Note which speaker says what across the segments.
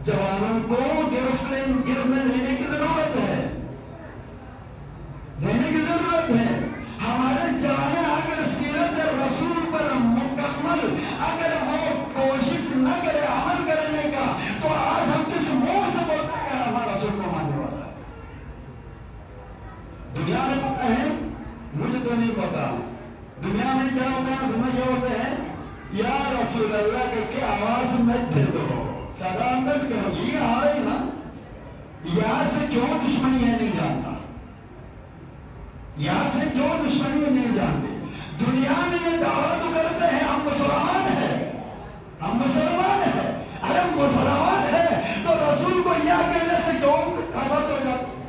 Speaker 1: جوانوں کو گرفت میں لینے کی ضرورت ہے، لینے کی ضرورت ہے۔ ہمارے جوان اگر سیرت رسول پر مکمل اگر وہ کوشش نہ کرے عمل کرنے کا، تو آج ہم کس منہ سے بولتے ہیں ہمارا رسول کو ماننے والا ہے؟ دنیا میں پتہ ہے، مجھے تو نہیں پتا دنیا میں کیا ہوتا ہے۔ دنیا یہ ہوتا ہے یا رسول اللہ کر کے آواز مت دے دو، سلام مت کرو، یہ آ رہی نا، یہاں سے کیوں دشمنی ہے نہیں جانتا، یہاں سے کیوں دشمنی ہے نہیں جانتے۔ دنیا میں یہ دعویٰ تو کرتے ہیں ہم مسلمان ہیں، ہم مسلمان ہیں۔ ارے مسلمان ہے تو رسول کو یہ کہنے سے کیوں حسد ہو جاتی ہے،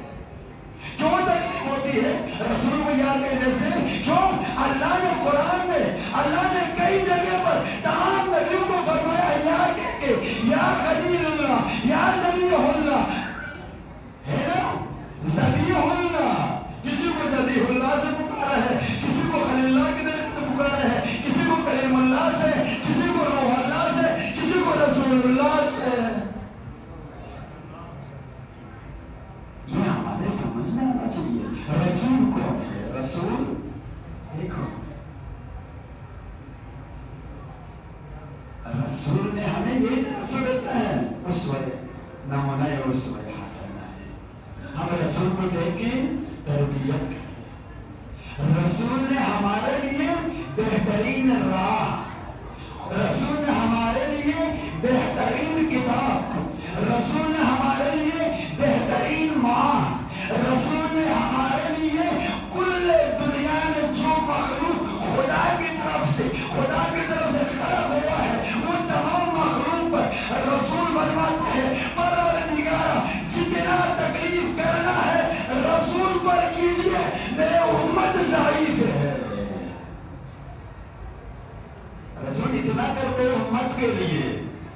Speaker 1: کیوں تکلیف ہوتی ہے رسول کو یہ کہنے سے؟ کیوں؟ اللہ نے قرآن میں، اللہ نے کئی جگہ پر تمام نبیوں کو فرمایا یا کہہ کے یا خلیل اللہ، یا ذبیح اللہ، ہے نا؟ ذبیح اللہ، کسی کو ذبیح اللہ سے پکارا ہے، کسی کو خلیل اللہ کے طریقے سے پکارا ہے، کسی کو کلیم اللہ سے، کسی کو روح اللہ سے، کسی کو رسول اللہ سے۔ یہ ہمارے سمجھ میں آنا چاہیے رسول کون ہے۔ رسول دیکھو، رسول نے ہمیں یہ رسول دیتا ہے، اسوہ نمونہ اسوہ حسنہ ہے۔ ہم رسول کو دیکھ کے تربیت کریں۔ رسول نے ہمارے لیے بہترین راہ، رسول نے ہمارے لیے بہترین کتاب، رسول نے ہمارے لیے بہترین ماں، رسول نے ہمارے لیے کل دنیا میں جو مخلوق خدا کی طرف سے خلق ہوا ہے وہ تمام مخلوق پر رسول بنواتا ہے۔ پروردگارا جتنا تکلیف کرنا ہے رسول پر کیجئے، میرے امت ضعیف ہے۔ رسول اتنا کرتے امت کے لیے،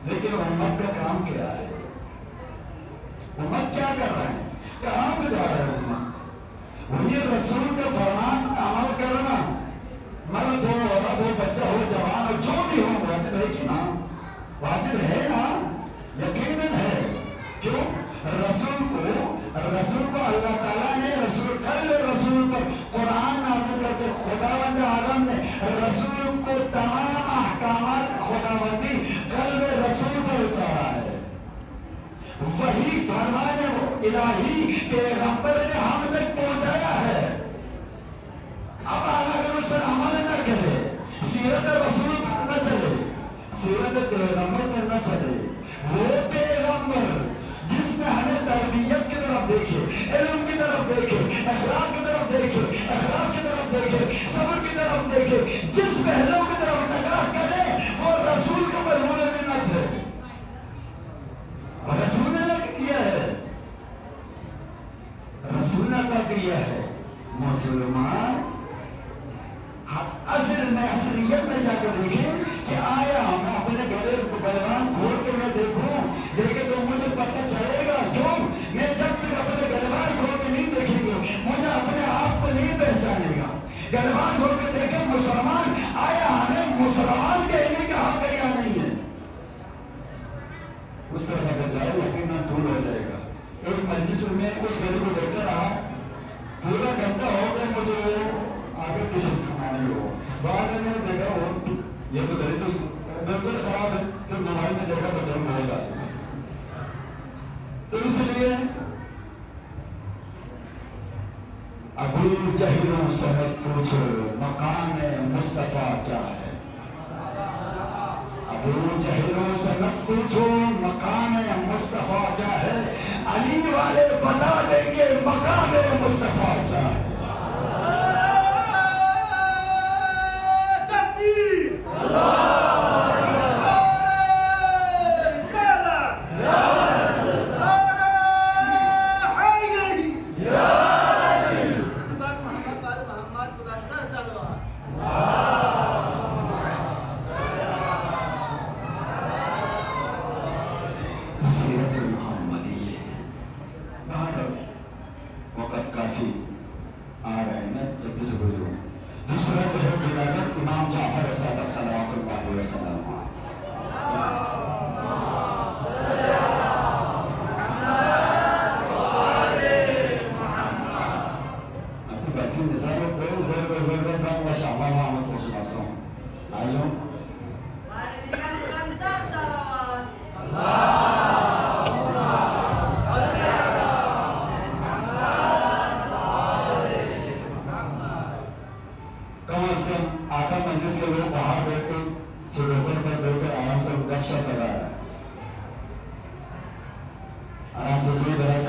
Speaker 1: لیکن امت کا کام کیا ہے؟ امت کیا کر رہا ہے؟ کہاں پہ جا رہا ہے امت؟ وہی رسول کا فرمان عمل کرنا، مرد ہو، عورت ہو، بچہ ہو، جوان ہو، جو بھی ہو، واجب ہے کہ نا؟ واجب ہے نا؟ یقیناً ہے۔ کیوں؟ رسول کو اللہ تعالیٰ نے رسول پر قرآن نازل کرتے، خداوند عالم نے رسول کو تمام احکامات خداوندی قلب رسول پر اتارا ہے۔ وہی فرمان الہی پیغمبر نے ہم تک پہنچایا ہے۔ اب اگر اس پر عمل نہ کرے، سیرت رسول پر نہ چلے، سیرت پیغمبر پر نہ چلے، وہ پیغمبر جس نے ہمیں تربیت کی طرف دیکھے، علم کی طرف دیکھے، اخلاق کی طرف دیکھے، اخلاص کی طرف دیکھے، صبر کی طرف دیکھے، جس پہلو کی طرف نگاہ کرے وہ رسول کے مرحوم منت ہے، رسول نے کیا ہے، رسول نے کیا ہے۔ مسلمان اصل میں اصلیت میں جا کر دیکھیں کہ آیا میں اپنے گلوان کھول کے میں دیکھوں، دیکھے تو مجھے پتہ چلے گا۔ کیوں؟ میں جب تک اپنے گلوان کھول کے نہیں دیکھیں گے مجھے اپنے آپ کو نہیں پہچانے گا۔ گلوان کھول کے دیکھیں مسلمان، آیا ہمیں مسلمان کہنے کا حق یا نہیں ہے؟ اس طرح اگر جائے یقیناً دور ہو جائے گا۔ ایک مجلس میں اس گلی کو دیکھتا رہا، پورا گھنٹہ ہو گیا مجھے آگے پیچھے کھمانی ہو، بعد میں نے دیکھا وہ یہ تو گلی تو بالکل خراب ہے، پھر موبائل میں دیکھا تو ڈر ہو جاتا ہے۔ تو اس لیے ابو جہلوں سے مت پوچھو مقام مصطفیٰ کیا ہے، ابو جہلوں سے مت پوچھو مقام مصطفیٰ کیا ہے، علی والے بتا دیں گے مقام مصطفیٰ کیا ہے۔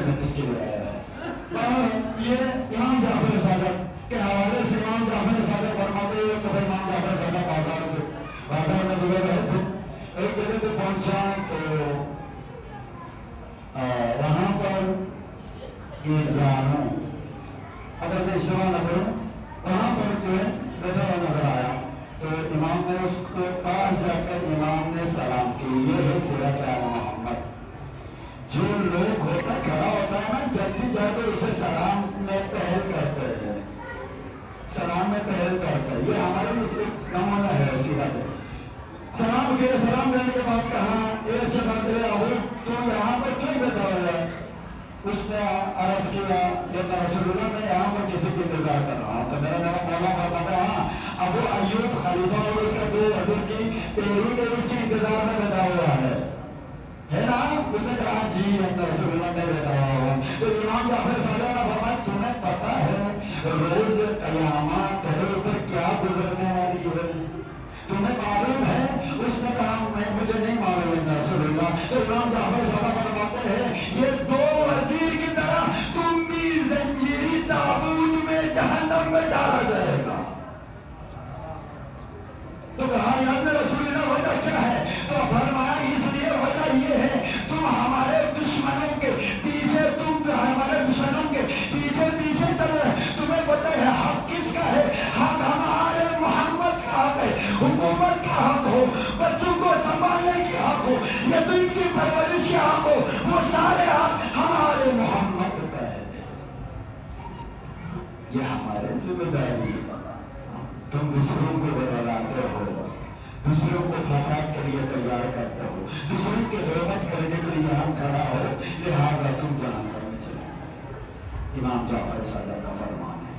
Speaker 1: सनद इसके लिए आया है। और ये इमाम जाफर सादिक के हवाले से इमाम जाफर सादिक फरमाते हैं कि इमाम जाफर सादिक बाजार में गुजर रहे थे, एक जगह पे पहुंचा तो वहां पर एक जानू, अगर मैं इस्तेमाल न करूं, वहां पर जो है बैठा हुआ नजर आया, तो इमाम ने उसको पास जाकर इमाम ने सलाम की। ये है सीरत आल मोहम्मद। जो लोग होता खड़ा होता है ना, जब भी जाते उसे सलाम में पहल करते हैं, सलाम में पहल करते हैं। ये हमारे लिए नमूना है, सीरत है। सलाम किया, सलाम करने के बाद कहा ए शख्स अबू तो यहाँ पर क्यों बैठा हुआ है? उसने अर्ज किया जब रसूलुल्लाह मैं यहाँ पर किसी को इंतजार कर रहा हूँ, तो मेरा मौला फरमाता हाँ अबू अय्यूब खलीफा और उसका दो वज़ीर की पेड़ी में उसके इंतजार में बैठा हुआ है ना? उसने कहा जी रसूलुल्लाह मैं बैठा हुआ हूँ। तो इमाम जाफर सादिक ने फरमाया तुम्हें पता है रोज क़यामत तेरे ऊपर क्या गुजरने वाली है, तुम्हें मालूम है? उसने कहा मुझे नहीं मालूम है रसूलुल्लाह। तो इमाम जाफर सादिक फरमाते हैं ये दो वजीर की तरह तुम भी जंजीरी ताबूत में जहन्नम में डाला जाएगा। तो कहा या रसूलुल्लाह वजह क्या है? तो फरमाया इसलिए वजह ये है तुम हमारे दुश्मनों के पीछे चल रहे, तुम्हें पता है हक किसका है? हक हमारे मोहम्मद का हक है, हुकूमत का हक हो, बच्चों को संभालने की हक हो, यतीम की परवरिश की हक हो, वो सारे हक हमारे मोहम्मद का है। ये हमारे जिम्मेदारी है। तुम दूसरों को बदलाते हो, दूसरों को फसाद के लिए तैयार करते हो, दूसरों की ग़िबत करने के लिए हम खड़ा हो, लिहाजा तुम जहन्नम में चले गए। इमाम जाफर सादिक का फरमान है।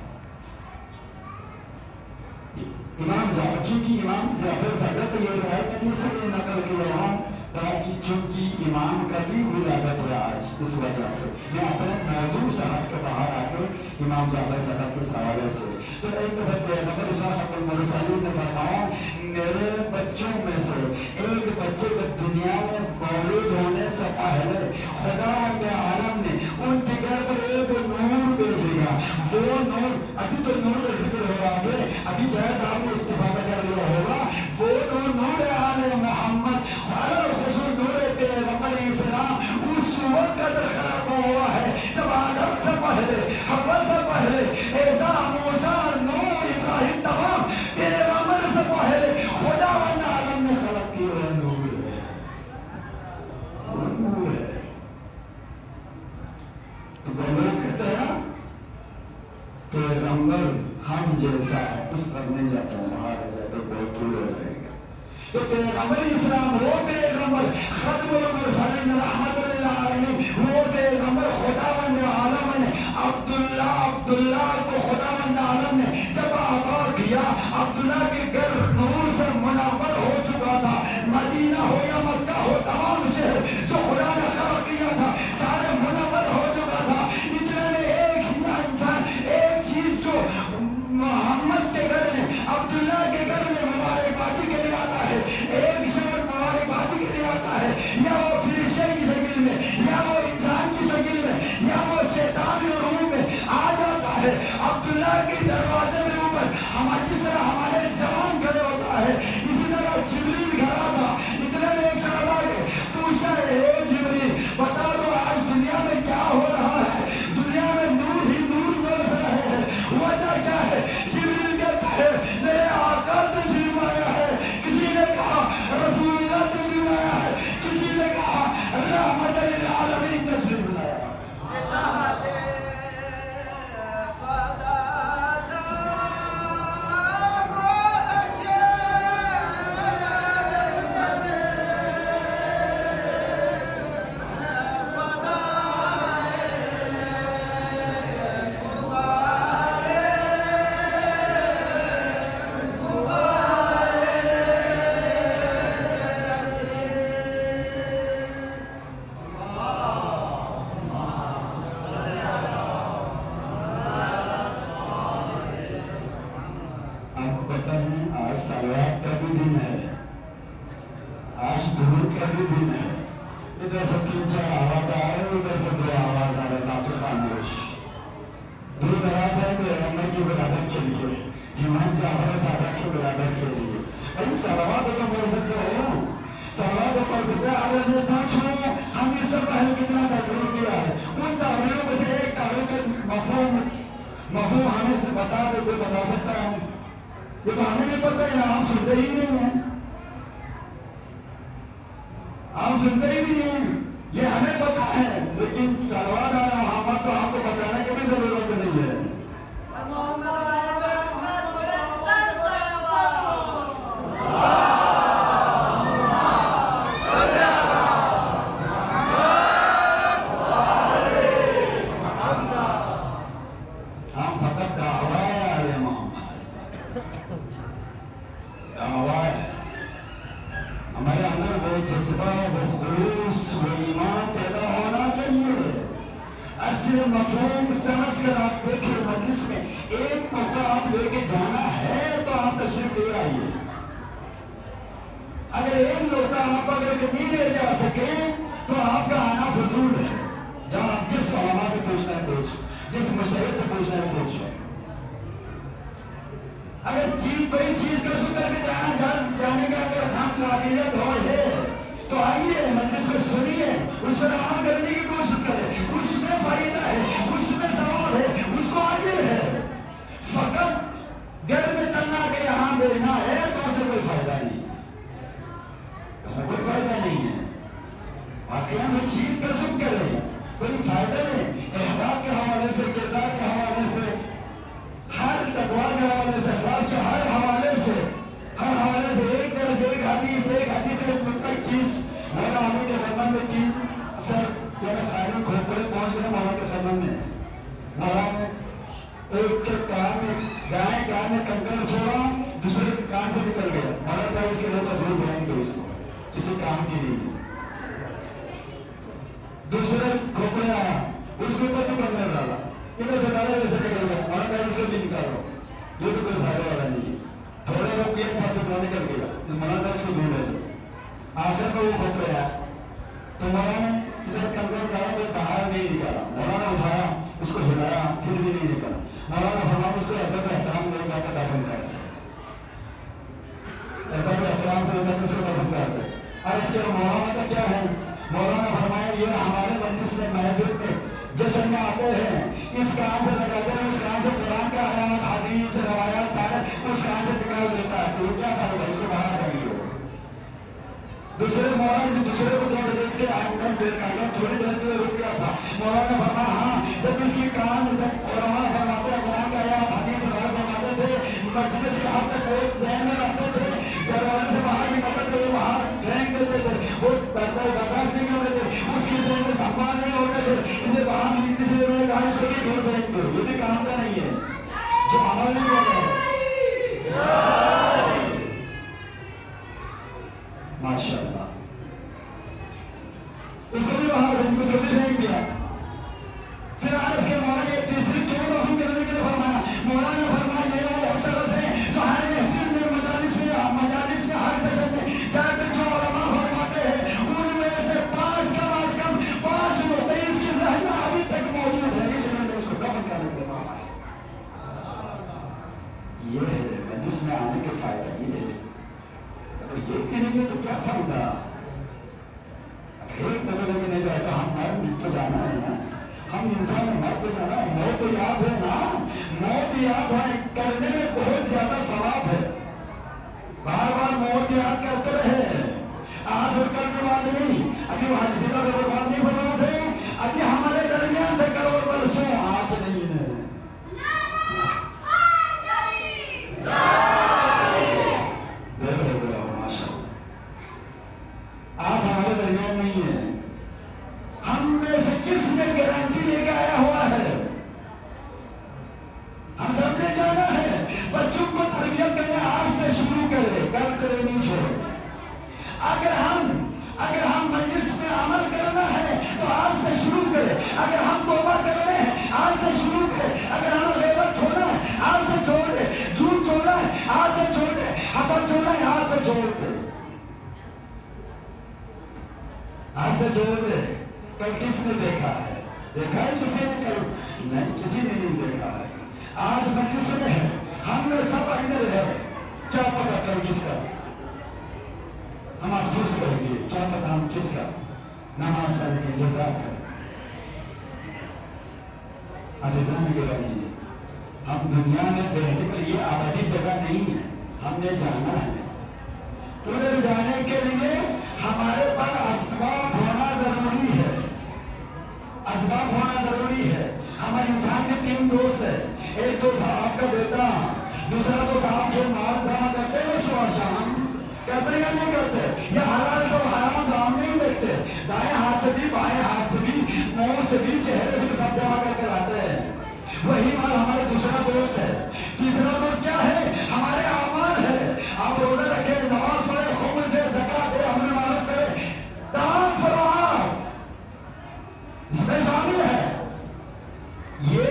Speaker 1: इमाम जाफर, चूंकि इमाम जाफर सादिक को ये रिवायत मैंने इसलिए नकल किया हूँ ताकि चूंकि इमाम का भी विलादत है आज, इस वजह से मैं अपने मौजूद सनद के बाहर आके इमाम जाफर सादिक के हवाले से तो एक पैगंबर इस्लाहुल मुरसलीन ने फरमाया मेरे बच्चों में से एक बच्चे जब दुनिया में मौलूद होने से पहले खुदावंद आलम ने उनके घर पर एक नूर भेजेगा। वो नूर, अभी तो नूर का जिक्र हो रहा है, अभी शायद आपने इस्तिफादा कर लिया होगा, वो नूर आले मोहम्मद अलखुसूस नूर पैगंबर इस्लाम उस वक्त खत्म हुआ है जब आदम से पहले, हव्वा से पहले, ईसा, मूसा, नूह, इब्राहिम तमाम पैगंबर से पहले खुदावंद आलम ने खलक की हुआ नूर है, वो नूर है। तो लोग कहते हैं ना पैगंबर हम जैसा है, उस पर नहीं जाता हूँ, वहां रह जाए तो बहुत दूर हो जाएगा। तो पैगंबर इस्लाम वो पैगंबर खत्मुल मुरसलीन रहमतुल लिल आलमीन, वो पैगंबर खुदावंद आलम ने अब्दुल्ला को खुदावंद आलम ने जब अता किया, अब्दुल्ला के घर नूर से मुनव्वर हो चुका था। मदीना हो या मक्का हो, तमाम शहर जो खुदा ने खलक किया था सारे मुनव्वर हो चुका था। इतने में एक इंसान, एक चीज जो मोहम्मद के घर में, अब्दुल्ला के घर में मुबारकबादी के लिए आता है, एक शख्स मुबारकबादी के लिए आता है, या वो फरिश्ते की शक्ल में, या वो इंसान की शक्ल में, या वो शैतान के रूप में आ जाता है अब्दुल्ला के दरवाजे में ऊपर। हमारे जिस तरह हमारे जवान खड़े होता है, इसी तरह जिब्रील खड़ा था। इतने में एक शख्स आके पूछा है जिब्रील बता दो आज दुनिया में क्या हो रहा है? दुनिया में नूर ही नूर बरस रहे हैं, वजह क्या है? जिब्रील कहता है मेरे आका तशरीफ आया है, किसी ने कहा रसूलुल्लाह तशरीफ आया है, किसी ने कहा रहमत लिल आलमीन तशरीफ लाया है। सलात का भी दिन है, आज दुरूद का भी दिन है। इधर से 3-4 आवाज आ रहे हैं, उधर से 2 आवाज आ रहे हैं। खामोश। दूर दराज है पैगंबर की विलादत के लिए, इमाम जाफर सादिक की विलादत के लिए। भाई सलावत तो पढ़ सकते हो, सलावत तो पढ़ सकते हो। अगर ये पूछो हम इस सब पहले कितना तकरीर किया है, उन तावीलों में से एक तावील का मफहूम हमें से बता दे, कोई बता सकता है? ये तो हमें नहीं पता है, हम सुनते ही नहीं है, हम सुनते ही नहीं है। ये हमें पता है, लेकिन सलवात अला मोहम्मद तो आपको बताने की भी जरूरत नहीं है। हम फकत दावा अला मोहम्मद, दावा है हमारे अंदर वो जज्बा, वो खुलूस, वो ईमान पैदा होना चाहिए। असली मफहूम समझ कर आप देखिए, मजलिस में एक मौका आप लेके जाना है तो आप तशरीफ ले आइए। अगर एक लोटा आप अगर नहीं ले जा सके तो आपका आना फजूल है। जहाँ आप जिस उलमा से पूछना है पूछ, जिस मुश्तहिद से पूछना है पूछ। अगर कोई चीज का सुन करके जाने का अगर हम काबिलियत हो है तो आइए मजलिस को सुनिए, उस पर अमल करने की कोशिश करें, उसमें फायदा है, उसमें सवाब है, उसको आगे है। फकत घर में तन्ना के यहाँ बेचना है तो उससे कोई फायदा नहीं है, उसमें कोई फायदा नहीं है। वाकई में चीज का सुन करें, कोई फायदा नहीं। एहबाब के हवाले से, किरदार के हवाले से, हर तकवा के हवाले से, इखलास के हर हवाले से एक तरह से एक हदीस एक चीज मौला हमी के खिदमत में की। सर यानी खाली खोपड़े पहुंच गए मौला के खिदमत में। मौला ने एक के कान में दाएं कान में कंकड़ छोड़ा, दूसरे के कान से निकल गया। मौला का इसके लिए तो दूर बनाएंगे उसको, किसी काम की नहीं है। दूसरे खोपड़े आया, उसके ऊपर भी कंकड़ डाला, इधर से डाला इधर से निकल गया। मौला का इसको भी निकालो, ये तो कोई फायदा वाला नहीं है। थोड़ा लोग ये था तो निकल गया, इस मौला का इसको दूर है। आखिर में वो खोपड़े आया तो मौला ने इधर कंकड़ डाला तो बाहर नहीं निकाला। मौला ने उठाया, उसको हिलाया, फिर भी नहीं निकला। मौला ने फरमाया उसको ऐसा भी एहतराम नहीं जाकर दफन कर दिया, ऐसा भी एहतराम से लेकर उसको दफन कर दिया। और इसके मौलाना का क्या है? मौलाना फरमाया ये हमारे मजलिस में महफिल में जश्न में आते हैं, इस कान से लगाते हैं, उस कान से कुरान का आयात, हदीस, रवायात सारे उस कान से निकाल देता है। तो क्या फायदा, उसको बाहर कर लो। दूसरे मौलाना दूसरे को दो बजे इसके आंगन थोड़ी देर में रुक गया था। मौलाना फरमाया हाँ, जब इसकी कान उलमा फरमाते हैं, कुरान का आयात, हदीस, रवायात फरमाते थे, मजलिस के हाथ तक वो ज़हन में रखते थे, दरवाजे से बाहर निकलते थे, वो बाहर फेंक देते थे, वो बर्दाश्त नहीं करते थे, उसके ज़हन में संभाल नहीं होते थे, इसे बाहर निकलने से मैंने कहा इसको भी दूर फेंक दो। ये भी काम का नहीं है, जो अमल नहीं कर रहा है। माशाअल्लाह, उसको भी बाहर फेंक दिया। फिर आज के मौला ने तीसरी क्यों दफन करने के लिए फरमाया? मौला ने फरमाया ये वो शख्स है जो हर महफिल में, मजालिस में, हर जश्न में जाकर जो उलमा फरमाते हैं उनमें से कम से कम 5 नुक्ते इसके ज़हन में अभी तक मौजूद है, इसलिए मैंने इसको दफन करने के लिए फरमाया। ये है मजलिस में आने का फायदा, ये है। अगर ये करेंगे तो क्या फायदा? एक बदले में नहीं जाए तो हम मर तो जाना है ना, हम इंसान मर तो जाना है। मौत तो याद है ना, मौत याद है करने में बहुत ज्यादा सवाब है। बार बार मौत याद करते रहे, आज और कल की बात नहीं। अभी हजफिला से बर्बाद नहीं बना थे, अभी हमारे दरमियान थे करोड़ बरसों, आज नहीं है। आज हमारे दरमियान नहीं है। हम में से किसने गारंटी लेके आया हुआ है? हम सबने जाना है। बच्चों को तरबियत करना आज से शुरू करें, कल करे नहीं छोड़े। अगर हम मजलिस में अमल करना है तो आज से शुरू करें। अगर हम तौबा करना है आज से शुरू करें। अगर हमें ग़ीबत छोड़ना है आज से छोड़ दे, झूठ छोड़ना है आज से छोड़ दे, हसद छोड़ना है आज से छोड़ दे, आज से छोड़ दे। कल किसने देखा है? देखा है किसी ने कल? नहीं, किसी ने नहीं देखा है। आज मजलिस में है, हम में सब अंदर है, क्या पता कल किसका? हम अफसोस करेंगे, क्या पता हम किसका नमाज पढ़ने के इंतजार करें। अज़ीज़ान के बनी, हम दुनिया में रहने के लिए आबादी जगह नहीं है, हमने जाना है। उधर जाने के लिए हमारे पास असबाब होना जरूरी है, असबाब होना जरूरी है। हमारे इंसान के 3 दोस्त है, एक दोस्त आपका बेटा, दूसरा दोस्त आप जो माल जमा करते हैं सुबह शाम करते या नहीं करते, या हलाल से हराम से हम नहीं देखते, दाएं हाथ से भी बाएं हाथ से भी मुंह से भी चेहरे से भी सब जमा करके लाते हैं। वही माल हमारा दूसरा दोस्त है। तीसरा दोस्त क्या है? हमारे अमाल है। आप रोजा रखे, नमाज पढ़े, खुम्स दे, ज़कात दे, हमने मालूम करे, दान फरमाओ, इसमें शामिल है। ये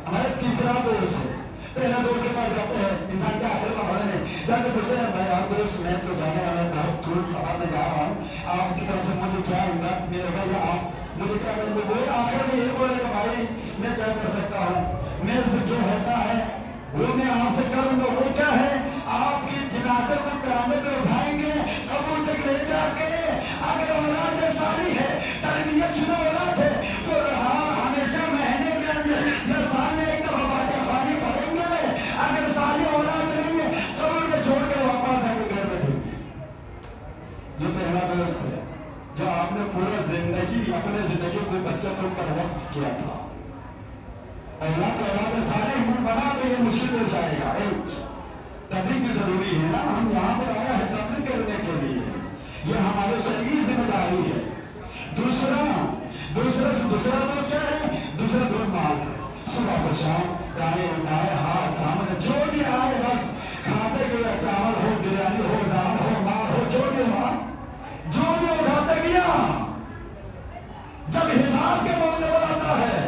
Speaker 1: हमारा तीसरा दोस्त है। पहला दोस्त के पास जाते हैं, इंसान के आखिर में होने में जाके पूछते हैं, भाई आप दोस्त, मैं तो जाने वाला बहुत दूर सफर में जा रहा हूँ, आपकी तरफ से मुझे क्या इमदाद मिलेगा या आप मुझे क्या करेंगे? वो आखिर में ये बोलेगा, भाई मैं क्या कर सकता हूँ, मेरे से जो होता है वो मैं आपसे करूंगा। वो क्या है? आपकी जनाजे को कांधे पे उठाएंगे, कब्र तक ले जाके, अगर औलाद साली है, तरबियत शुरू औलाद है, तो हमेशा महीने के अंदर या साल में एक दफा बातें खानी पड़ेंगे। अगर साली औलाद नहीं है, कब्र में छोड़ कर वापस आके घर बैठेंगे। ये पहला दोस्त है जो आपने पूरा जिंदगी, अपने जिंदगी को बच्चा तो पर वक्त किया था। औलाद तो औलाद सारे मुंह बना तो ये मुश्किल पेश आएगा। तबलीग भी जरूरी है ना, हम यहाँ पर आया है तबलीग करने के लिए, ये हमारे शरीर जिम्मेदारी है। दूसरा दोस्त क्या है? दूसरा दोस्त माल है। सुबह से शाम दाएं बाएं हाथ सामने जो भी आए बस खाते गया, चावल हो, बिरयानी हो, जान हो, माल हो, जो भी हो, जो भी हो खाते गया। जब हिसाब के मामले पर आता है,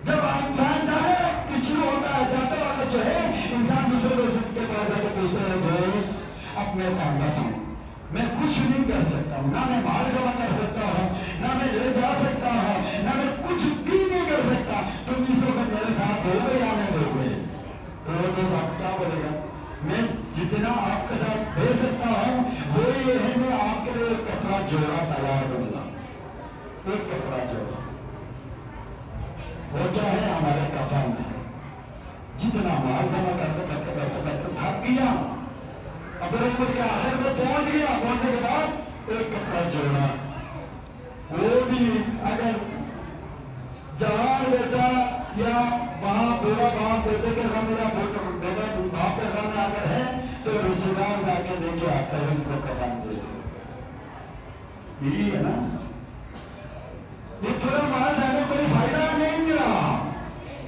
Speaker 1: जब इंसान जाए पिछड़ू होता है, जाते वक्त जो है इंसान दूसरे दोस्त के पास जाकर पूछते हैं, दोस्त अपने तांगा हूं, मैं कुछ नहीं कर सकता हूं, ना मैं माल जमा कर सकता हूं, ना मैं ले जा सकता हूं, ना मैं कुछ भी नहीं कर सकता, तुम इस वक्त मेरे साथ दोगे या नहीं दोगे? तो वो दोस्त आप क्या बोलेगा? मैं जितना आपके साथ दे सकता हूं वो ये है, मैं आपके लिए एक कपड़ा जोड़ा तैयार दूंगा, एक कपड़ा जोड़ा। वो क्या है? हमारे कफन है। जितना माल जमा करते करते करते करते थक गया, अगर उम्र के आखिर में पहुंच गया, पहुंचने के बाद एक कपड़ा जोड़ा, वो भी अगर जवान बेटा या बाप, बुरा बाप बेटे के घर में, बेटा बाप के घर में अगर है तो रिश्तेदार जाके लेके आता है, इसको कफन दे। यही है ना, ये पूरा माल जाने कोई फायदा नहीं मिला।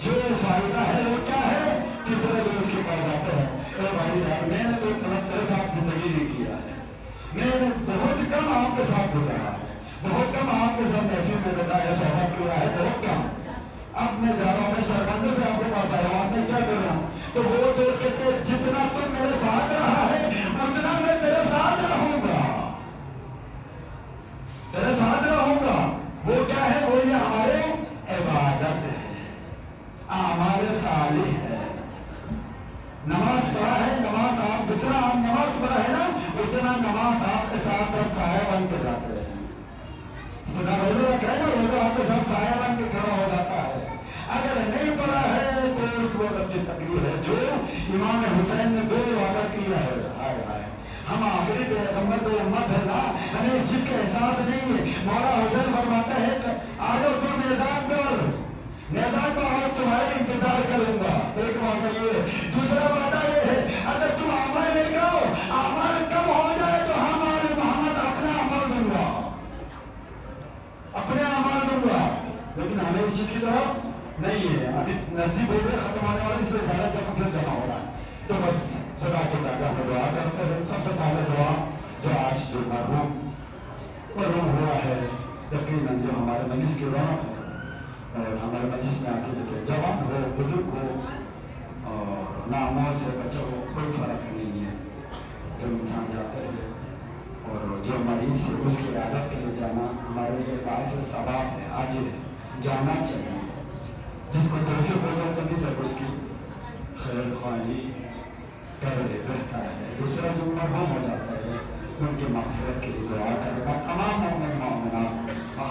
Speaker 1: जो फायदा है वो क्या है? तीसरे दोस्त के पास जाते हैं, अरे भाई यार मैंने तो तेरे साथ जिंदगी नहीं किया है, मैंने बहुत कम आपके साथ गुजारा है, बहुत कम आपके साथ महफिल में बताया, सोहबत किया है, बहुत कम। अब मैं जा रहा हूँ, मैं शर्मंदे से आपके पास आया हूँ, आपने क्या करना? तो वो दोस्त कहते हैं, जितना तुम मेरे साथ रहा है उतना मैं तेरे साथ रहूंगा, तेरे साथ रहूंगा। वो क्या है? वो ये हमारे इबादत है, हमारे सालिह है। नमाज पढ़ा है, नमाज आप जितना आप नमाज पढ़ा है ना, उतना नमाज आपके साथ साथ साया बन के जाते हैं। जितना रोजा रखा है ना, रोजा आपके साथ साया बन के खड़ा हो जाता है। अगर नहीं पढ़ा है तो उस वक्त की तकरीर है जो इमाम हुसैन ने 2 वादा किया है। हाय हाय, हम आखिरी पैगंबर तो उम्मत है ना, हमें इस चीज का एहसास नहीं है। मौला हुसैन फरमाता है, आ जाओ तुम निजाम पर, निजाम पर आओ, तुम्हारे इंतजार करूंगा। एक वादा ये है। दूसरा वादा ये है, अगर तुम अमल लेके आओ, अमल कम हो जाए तो हमारे मोहम्मद अपना अमल दूंगा, अपने अमल दूंगा। लेकिन हमें इस चीज की तरफ नहीं है, अभी नजदीक हो गए, खत्म होने वाली, इसलिए सारा जब जमा हो रहा है। तो बस खुदा के ताक़त में दुआ करते हैं। सबसे पहले दुआ जो आज जो मरहूम हुआ है, यकीनन जो हमारे मजलिस की रौनक है, और हमारे मजलिस में आके जो जवान हो, बुजुर्ग हो और नामों से बच्चों हो, कोई फर्क नहीं है। जो इंसान जाते हैं और जो मरीज है उसकी आदत के लिए जाना हमारे ہمارے لیے باعث ثواب ہے، اجر ہے، جانا چاہیے. جس کو توفیق ہو جائے تبھی تک اس کی خیر خواہی کرے بہتر ہے. دوسرا جو مرحوم ہو جاتا ہے ان کی مغفرت کے لیے دعا کرنا. تمام مومن مومنات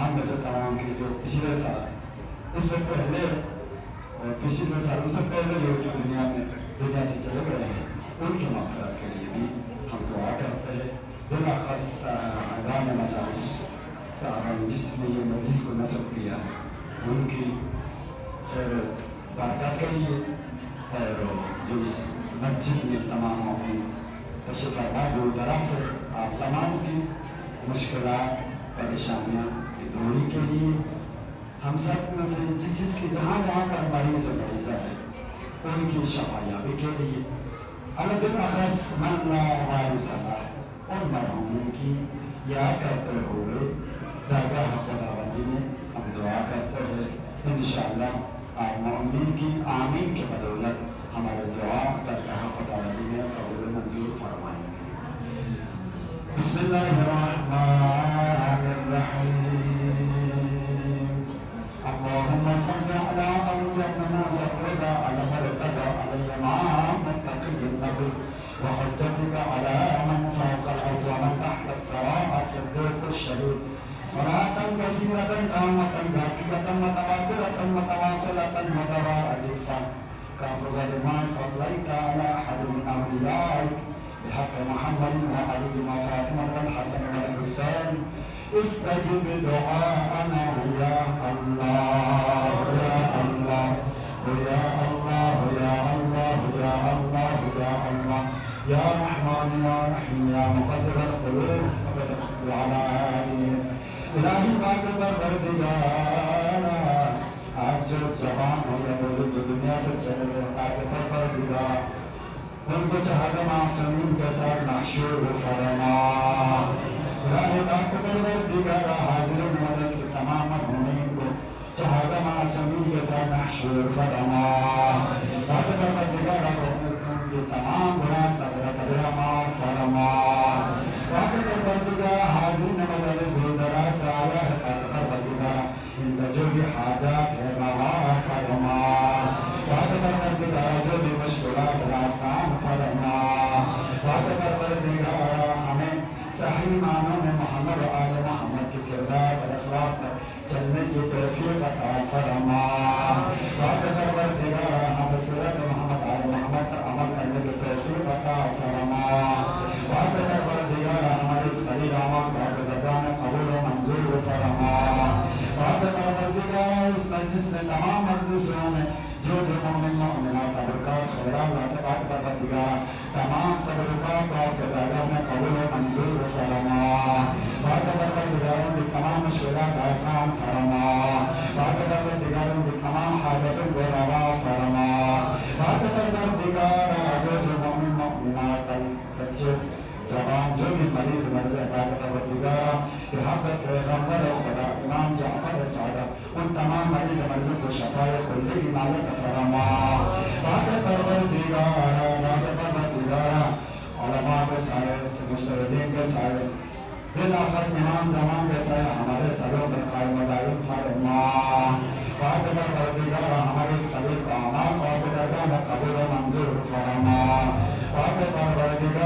Speaker 1: ہم میں سے تمام کی جو پچھلے سال اس سے پہلے اور پچھلے سال اس سے پہلے لوگ جو دنیا سے چلے گئے ہیں ان کی مغفرت کے لیے بھی ہم دعا کرتے ہیں. بالاخص اعلان مجالس صاحب جس نے یہ مجلس کو نصب کیا ہے ان کی خیر برکت کے لیے اور جو اس مسجد میں تمام مومن تشریف فرما دور دراز سے آپ تمام کی مشکلات پریشانیاں کی دوری کے لیے ہم سب میں سے جس کی جہاں پر مریض و مریضہ ہے ان کی شفایابی کے لیے بالاخص من لا وارث لہ ان مرحومین کی یاد کرتے ہوئے درگاہ خداوندی میں ہم دعا کرتے ہیں. انشاءاللہ آپ مومنین کی آمین کے بدولت ہمارے دعا درگاہ خداوندی میں قبول منظور فرمائیں گے. بسم اللہ الرحمن الرحیم. اللهم صل على أولياء سيدنا على مرتضى على الإمام التقي النبي وحجتك على من فوق الأرض ومن تحت الثرى الصديق الشهيد صلاة كثيرة تامة زاكية متواترة متواصلة متوارثة كأفضل ما صليت على أحد من أوليائك بحق محمد وعلي وفاطمة والحسن والحسين. استجب دعاءنا يا الله يا الله يا الله يا الله يا الله يا الله يا رحمن يا رحيم يا مقدر القلوب وعلى آله إلهي باغ پروردگارا آج جو جوان ہو یا بزرگ جو دنیا سے چلے گئے باغ پروردگار ان کو چاہتا معصومین کے ساتھ محشور فرما. الہی باغ پروردگارا حاضر مجلس کے تمام مرحومین کو چاہتا معصومین کے ساتھ محشور فرما. باغ پروردگارا ان کے تمام گناہ صغیرہ کبیرہ معاف فرما. باغ پروردگارا حاضر مجلس دور دراز سے آیا ہے. باغ پروردگارا ان کا جو بھی حاجات ہے روا فرما. باغ پروردگارا جو بھی مشکلات آسان فرما. باغ پروردگارا ہمیں صحیح معنوں میں محمد و آل محمد کے کردار اور اخلاق پر چلنے کی توفیق عطا فرما. باغ پروردگارا ہمیں سیرت محمد آل محمد پر عمل کرنے کی توفیق عطا فرما. باغ پروردگارا ہمارے اس قلیل اعمال کو آپ درگاہ میں قبول و منظور فرما. باغ پروردگارا اس مجلس میں تمام مجلسوں میں جو مومن مومنات تبرکات خیرات لاتے باغ پروردگارا تمام تبرکات کو آپ کے درگاہ میں قبول و منظور فرما. باغ پروردگاروں کی تمام مشکلات آسان فرما. باغ پروردگاروں کی تمام حاجتوں کو روا فرما. باغ پروردگارا جو مومن مومنات بچے جوان جو بھی مریض مرض باغ پروردگارا بحق پیغمبر خدا امام جعفر صادق ان تمام مریض مرض کو شفای کلی عنایت فرما. باغ پروردگارا علماء کے سائے مجتہدین کے سائے بالاخص امام زمان کے سائے ہمارے سروں پر قائم و دائم فرما. باغ پروردگارا ہمارے اس قلیل کو اعمال کو آپ کے درگاہ میں قبول و منظور فرما. باغ پروردگارا